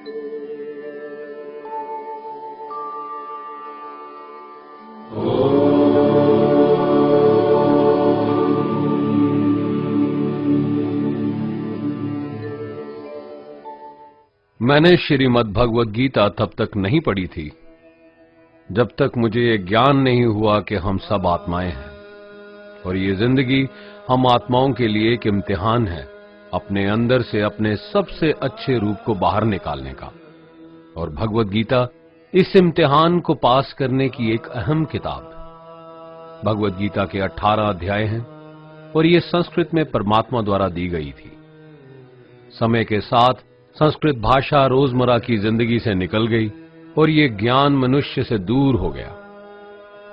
मैंने श्रीमद् भगवद गीता तब तक नहीं पढ़ी थी जब तक मुझे ये ज्ञान नहीं हुआ कि हम सब आत्माएं हैं और ये जिंदगी हम आत्माओं के लिए एक इम्तिहान है अपने अंदर से अपने सबसे अच्छे रूप को बाहर निकालने का। और भगवद गीता इस इम्तिहान को पास करने की एक अहम किताब। भगवद गीता के 18 अध्याय हैं और ये संस्कृत में परमात्मा द्वारा दी गई थी। समय के साथ संस्कृत भाषा रोजमर्रा की जिंदगी से निकल गई और ये ज्ञान मनुष्य से दूर हो गया।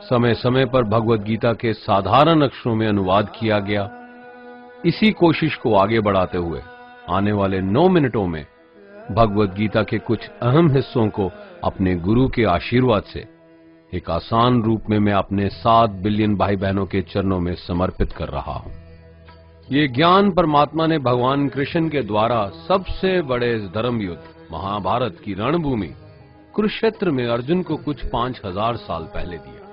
समय समय पर भगवद गीता के साधारण अक्षरों में अनुवाद किया गया। इसी कोशिश को आगे बढ़ाते हुए आने वाले 9 मिनटों में भगवद गीता के कुछ अहम हिस्सों को अपने गुरु के आशीर्वाद से एक आसान रूप में मैं अपने 7 बिलियन भाई बहनों के चरणों में समर्पित कर रहा हूं। ये ज्ञान परमात्मा ने भगवान कृष्ण के द्वारा सबसे बड़े धर्म युद्ध महाभारत की रणभूमि कुरुक्षेत्र में अर्जुन को कुछ 5000 साल पहले दिया।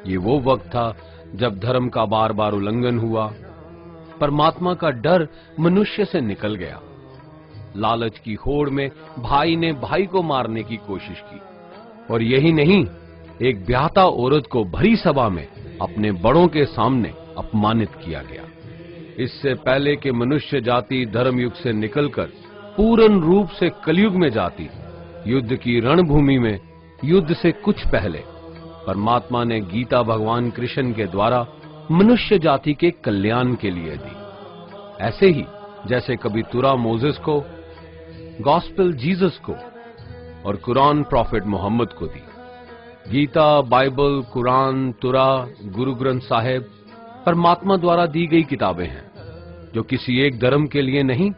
ये वो वक्त था जब धर्म का बार बार उल्लंघन हुआ, परमात्मा का डर मनुष्य से निकल गया। लालच की होड़ में भाई ने भाई को मारने की कोशिश की और यही नहीं, एक ब्याहता औरत को भरी सभा में अपने बड़ों के सामने अपमानित किया गया। इससे पहले कि मनुष्य जाति धर्म युग से निकलकर पूर्ण रूप से कलयुग में जाती, युद्ध की रणभूमि में युद्ध से कुछ पहले परमात्मा ने गीता भगवान कृष्ण के द्वारा मनुष्य जाति के कल्याण के लिए दी। ऐसे ही जैसे कभी तुरा मोसेस को, गॉस्पेल जीसस को और कुरान प्रॉफिट मोहम्मद को दी। गीता, बाइबल, कुरान, तुरा, गुरु ग्रंथ साहिब परमात्मा द्वारा दी गई किताबें हैं जो किसी एक धर्म के लिए नहीं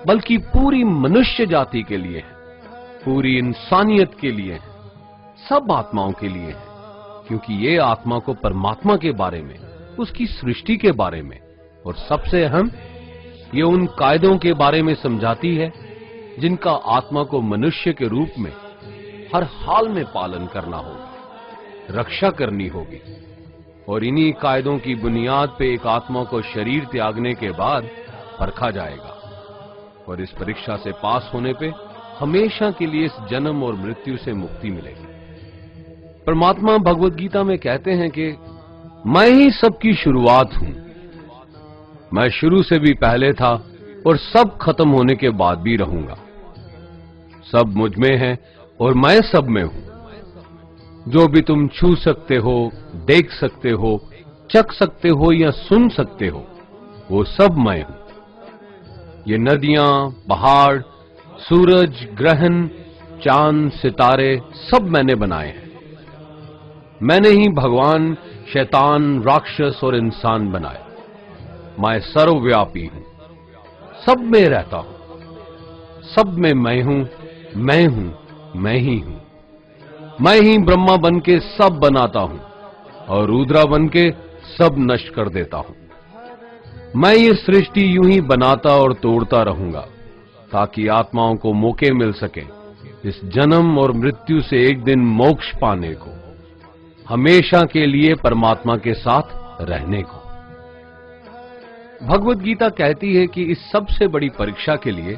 बल्कि पूरी मनुष्य जाति के लिए है, पूरी इंसानियत के लिए है, सब आत्माओं के लिए है। क्योंकि ये आत्मा को परमात्मा के बारे में, उसकी सृष्टि के बारे में और सबसे अहम ये उन कायदों के बारे में समझाती है जिनका आत्मा को मनुष्य के रूप में हर हाल में पालन करना होगा, रक्षा करनी होगी। और इन्हीं कायदों की बुनियाद पे एक आत्मा को शरीर त्यागने के बाद परखा जाएगा और इस परीक्षा से पास होने पे हमेशा के लिए इस जन्म और मृत्यु से मुक्ति मिलेगी। परमात्मा भगवद गीता में कहते हैं कि मैं ही सबकी शुरुआत हूं, मैं शुरू से भी पहले था और सब खत्म होने के बाद भी रहूंगा। सब मुझ में है और मैं सब में हूं। जो भी तुम छू सकते हो, देख सकते हो, चख सकते हो या सुन सकते हो, वो सब मैं हूं। ये नदियां, पहाड़, सूरज, ग्रहण, चांद, सितारे सब मैंने बनाए हैं। मैंने ही भगवान, शैतान, राक्षस और इंसान बनाए। मैं सर्वव्यापी हूं, सब में रहता हूं, सब में मैं हूं, मैं ही हूं। मैं ही ब्रह्मा बन के सब बनाता हूं और रुद्रा बन के सब नष्ट कर देता हूं। मैं ये सृष्टि यूं ही बनाता और तोड़ता रहूंगा ताकि आत्माओं को मौके मिल सके इस जन्म और मृत्यु से एक दिन मोक्ष पाने को, हमेशा के लिए परमात्मा के साथ रहने को। भगवद गीता कहती है कि इस सबसे बड़ी परीक्षा के लिए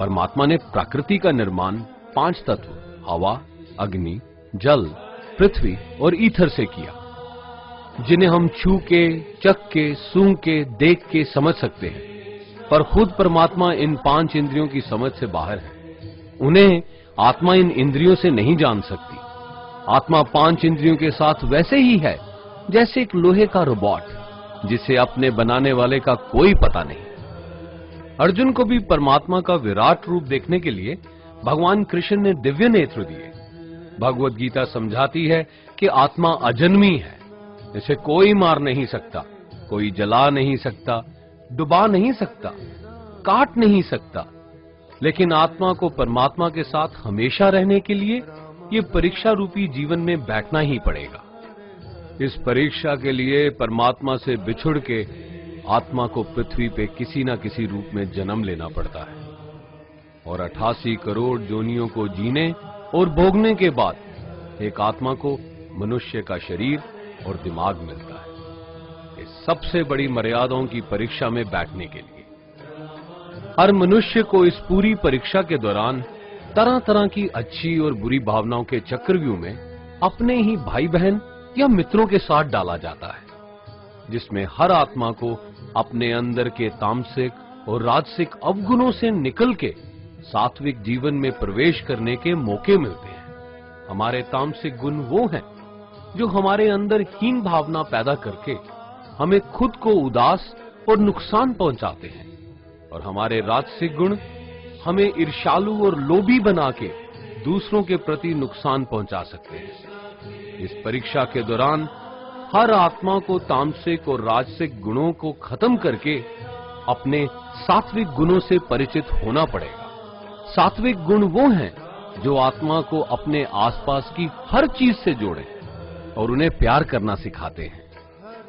परमात्मा ने प्रकृति का निर्माण 5 तत्व हवा, अग्नि, जल, पृथ्वी और ईथर से किया, जिन्हें हम छू के, चख के, सूंघ के, देख के समझ सकते हैं। पर खुद परमात्मा इन 5 इंद्रियों की समझ से बाहर है। उन्हें आत्मा इन इंद्रियों से नहीं जान सकती। आत्मा 5 इंद्रियों के साथ वैसे ही है जैसे एक लोहे का रोबोट जिसे अपने बनाने वाले का कोई पता नहीं। अर्जुन को भी परमात्मा का विराट रूप देखने के लिए भगवान कृष्ण ने दिव्य नेत्र दिए। भगवद गीता समझाती है कि आत्मा अजन्मी है, इसे कोई मार नहीं सकता, कोई जला नहीं सकता, डुबा नहीं सकता, काट नहीं सकता। लेकिन आत्मा को परमात्मा के साथ हमेशा रहने के लिए ये परीक्षा रूपी जीवन में बैठना ही पड़ेगा। इस परीक्षा के लिए परमात्मा से बिछुड़ के आत्मा को पृथ्वी पे किसी न किसी रूप में जन्म लेना पड़ता है। और 88 करोड़ योनियों को जीने और भोगने के बाद एक आत्मा को मनुष्य का शरीर और दिमाग मिलता है, इस सबसे बड़ी मर्यादाओं की परीक्षा में बैठने के लिए। हर मनुष्य को इस पूरी परीक्षा के दौरान तरह तरह की अच्छी और बुरी भावनाओं के चक्रव्यूह में अपने ही भाई बहन या मित्रों के साथ डाला जाता है, जिसमें हर आत्मा को अपने अंदर के तामसिक और राजसिक अवगुणों से निकल के सात्विक जीवन में प्रवेश करने के मौके मिलते हैं। हमारे तामसिक गुण वो हैं जो हमारे अंदर हीन भावना पैदा करके हमें खुद को उदास और नुकसान पहुंचाते हैं, और हमारे राजसिक गुण हमें ईर्ष्यालु और लोभी बना के दूसरों के प्रति नुकसान पहुंचा सकते हैं। इस परीक्षा के दौरान हर आत्मा को तामसिक और राजसिक गुणों को खत्म करके अपने सात्विक गुणों से परिचित होना पड़ेगा। सात्विक गुण वो हैं जो आत्मा को अपने आसपास की हर चीज से जोड़े और उन्हें प्यार करना सिखाते हैं।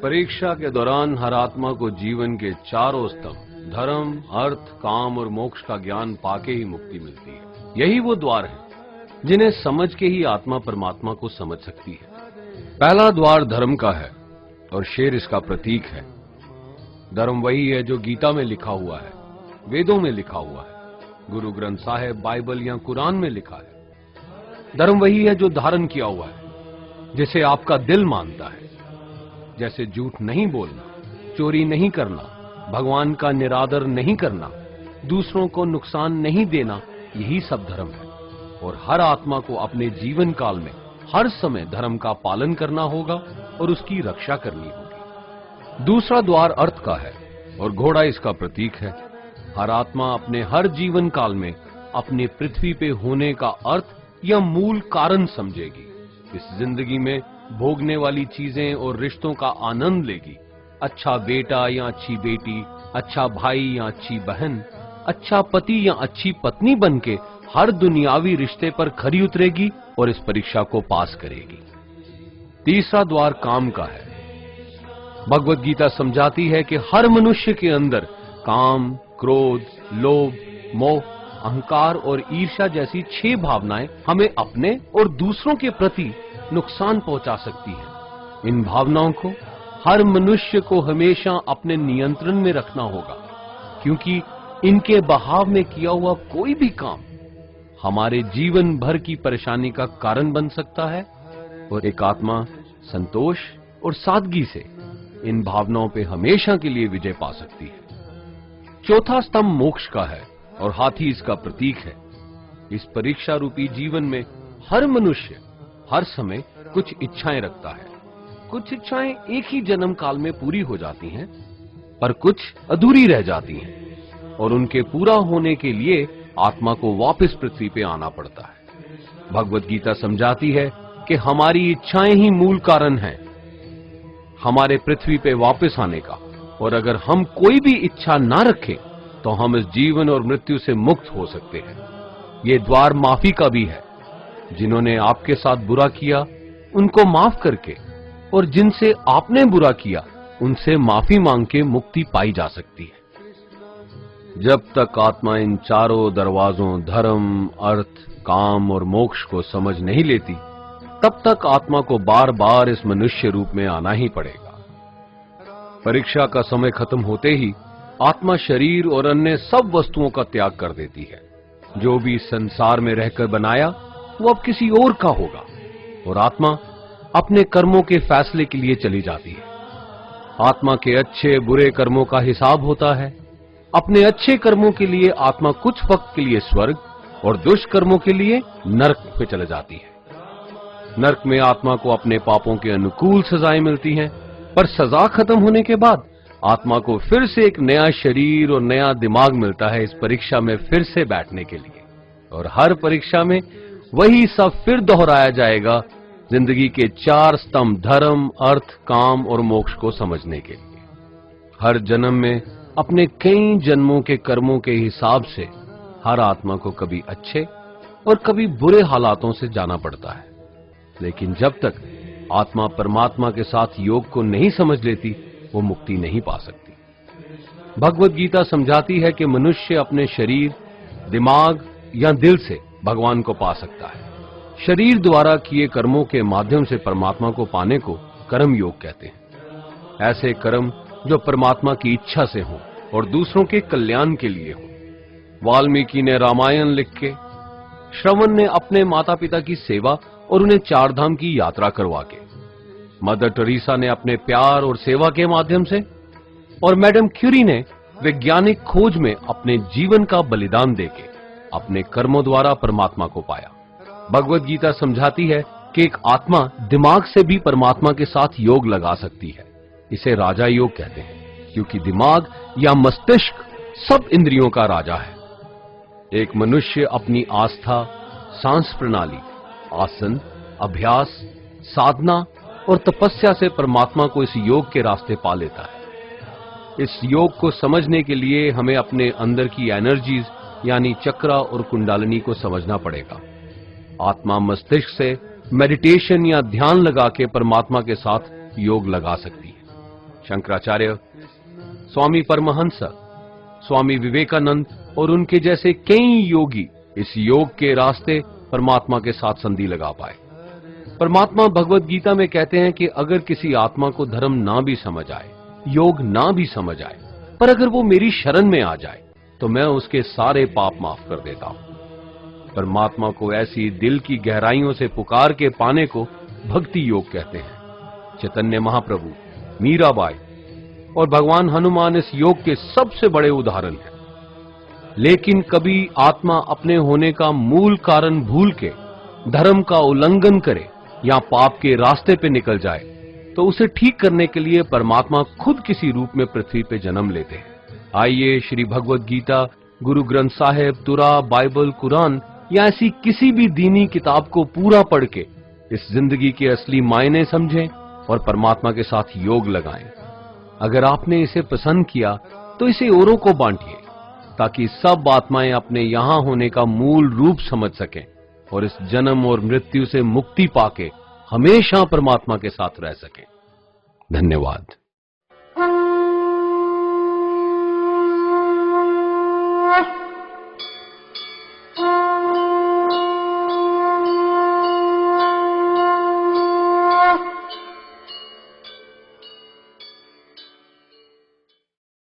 परीक्षा के दौरान हर आत्मा को जीवन के चारों स्तंभ धर्म, अर्थ, काम और मोक्ष का ज्ञान पाके ही मुक्ति मिलती है। यही वो द्वार है जिन्हें समझ के ही आत्मा परमात्मा को समझ सकती है। पहला द्वार धर्म का है और शेर इसका प्रतीक है। धर्म वही है जो गीता में लिखा हुआ है, वेदों में लिखा हुआ है, गुरु ग्रंथ साहिब, बाइबल या कुरान में लिखा है। धर्म वही है जो धारण किया हुआ है, जिसे आपका दिल मानता है, जैसे झूठ नहीं बोलना, चोरी नहीं करना, भगवान का निरादर नहीं करना, दूसरों को नुकसान नहीं देना, यही सब धर्म है। और हर आत्मा को अपने जीवन काल में हर समय धर्म का पालन करना होगा और उसकी रक्षा करनी होगी। दूसरा द्वार अर्थ का है और घोड़ा इसका प्रतीक है। हर आत्मा अपने हर जीवन काल में अपने पृथ्वी पे होने का अर्थ या मूल कारण समझेगी। इस जिंदगी में भोगने वाली चीजें और रिश्तों का आनंद लेगी। अच्छा बेटा या अच्छी बेटी, अच्छा भाई या अच्छी बहन, अच्छा पति या अच्छी पत्नी बनके हर दुनियावी रिश्ते पर खरी उतरेगी और इस परीक्षा को पास करेगी। तीसरा द्वार काम का है। भगवत गीता समझाती है कि हर मनुष्य के अंदर काम, क्रोध, लोभ, मोह, अहंकार और ईर्ष्या जैसी 6 भावनाएं हमें अपने और दूसरों के प्रति नुकसान पहुंचा सकती हैं। इन भावनाओं को हर मनुष्य को हमेशा अपने नियंत्रण में रखना होगा, क्योंकि इनके बहाव में किया हुआ कोई भी काम हमारे जीवन भर की परेशानी का कारण बन सकता है। और एक आत्मा संतोष और सादगी से इन भावनाओं पे हमेशा के लिए विजय पा सकती है। चौथा स्तंभ मोक्ष का है और हाथी इसका प्रतीक है। इस परीक्षा रूपी जीवन में हर मनुष्य हर समय कुछ इच्छाएं रखता है। कुछ इच्छाएं एक ही जन्म काल में पूरी हो जाती हैं, पर कुछ अधूरी रह जाती हैं और उनके पूरा होने के लिए आत्मा को वापस पृथ्वी पे आना पड़ता है। भगवत गीता समझाती है कि हमारी इच्छाएं ही मूल कारण हैं हमारे पृथ्वी पे वापस आने का, और अगर हम कोई भी इच्छा ना रखें तो हम इस जीवन और मृत्यु से मुक्त हो सकते हैं। ये द्वार माफी का भी है। जिन्होंने आपके साथ बुरा किया उनको माफ करके और जिनसे आपने बुरा किया उनसे माफी मांग के मुक्ति पाई जा सकती है। जब तक आत्मा इन चारों दरवाजों धर्म, अर्थ, काम और मोक्ष को समझ नहीं लेती, तब तक आत्मा को बार बार इस मनुष्य रूप में आना ही पड़ेगा। परीक्षा का समय खत्म होते ही आत्मा शरीर और अन्य सब वस्तुओं का त्याग कर देती है। जो भी संसार में रहकर बनाया वो अब किसी और का होगा और आत्मा अपने कर्मों के फैसले के लिए चली जाती है। आत्मा के अच्छे बुरे कर्मों का हिसाब होता है। अपने अच्छे कर्मों के लिए आत्मा कुछ वक्त के लिए स्वर्ग और दुष्कर्मों के लिए नरक पे चले जाती है। नरक में आत्मा को अपने पापों के अनुकूल सजाएं मिलती हैं, पर सजा खत्म होने के बाद आत्मा को फिर से एक नया शरीर और नया दिमाग मिलता है इस परीक्षा में फिर से बैठने के लिए। और हर परीक्षा में वही सब फिर दोहराया जाएगा, जिंदगी के 4 स्तंभ धर्म, अर्थ, काम और मोक्ष को समझने के लिए। हर जन्म में अपने कई जन्मों के कर्मों के हिसाब से हर आत्मा को कभी अच्छे और कभी बुरे हालातों से जाना पड़ता है। लेकिन जब तक आत्मा परमात्मा के साथ योग को नहीं समझ लेती, वो मुक्ति नहीं पा सकती। भगवत गीता समझाती है कि मनुष्य अपने शरीर दिमाग या दिल से भगवान को पा सकता है। शरीर द्वारा किए कर्मों के माध्यम से परमात्मा को पाने को कर्म योग कहते हैं। ऐसे कर्म जो परमात्मा की इच्छा से हों और दूसरों के कल्याण के लिए हों। वाल्मीकि ने रामायण लिख के, श्रवण ने अपने माता पिता की सेवा और उन्हें चार धाम की यात्रा करवा के, मदर टेरेसा ने अपने प्यार और सेवा के माध्यम से, और मैडम क्यूरी ने वैज्ञानिक खोज में अपने जीवन का बलिदान देके अपने कर्मों द्वारा परमात्मा को पाया। भगवत गीता समझाती है कि एक आत्मा दिमाग से भी परमात्मा के साथ योग लगा सकती है। इसे राजा योग कहते हैं, क्योंकि दिमाग या मस्तिष्क सब इंद्रियों का राजा है। एक मनुष्य अपनी आस्था, सांस प्रणाली, आसन, अभ्यास, साधना और तपस्या से परमात्मा को इस योग के रास्ते पा लेता है। इस योग को समझने के लिए हमें अपने अंदर की एनर्जीज यानी चक्रा और कुंडलिनी को समझना पड़ेगा। आत्मा मस्तिष्क से मेडिटेशन या ध्यान लगा के परमात्मा के साथ योग लगा सकती है। शंकराचार्य, स्वामी परमहंस, स्वामी विवेकानंद और उनके जैसे कई योगी इस योग के रास्ते परमात्मा के साथ संधि लगा पाए। परमात्मा भगवत गीता में कहते हैं कि अगर किसी आत्मा को धर्म ना भी समझ आए, योग ना भी समझ आए, पर अगर वो मेरी शरण में आ जाए तो मैं उसके सारे पाप माफ कर देता हूं। परमात्मा को ऐसी दिल की गहराइयों से पुकार के पाने को भक्ति योग कहते हैं। चैतन्य महाप्रभु, मीराबाई और भगवान हनुमान इस योग के सबसे बड़े उदाहरण हैं। लेकिन कभी आत्मा अपने होने का मूल कारण भूल के धर्म का उल्लंघन करे या पाप के रास्ते पे निकल जाए तो उसे ठीक करने के लिए परमात्मा खुद किसी रूप में पृथ्वी पे जन्म लेते हैं। आइए श्री भगवत गीता, गुरु ग्रंथ साहिब, तुरा, बाइबल, कुरान या ऐसी किसी भी दीनी किताब को पूरा पढ़ के इस जिंदगी के असली मायने समझें और परमात्मा के साथ योग लगाएं। अगर आपने इसे पसंद किया तो इसे औरों को बांटिए ताकि सब आत्माएं अपने यहां होने का मूल रूप समझ सकें और इस जन्म और मृत्यु से मुक्ति पाके हमेशा परमात्मा के साथ रह सकें। धन्यवाद। Thank you.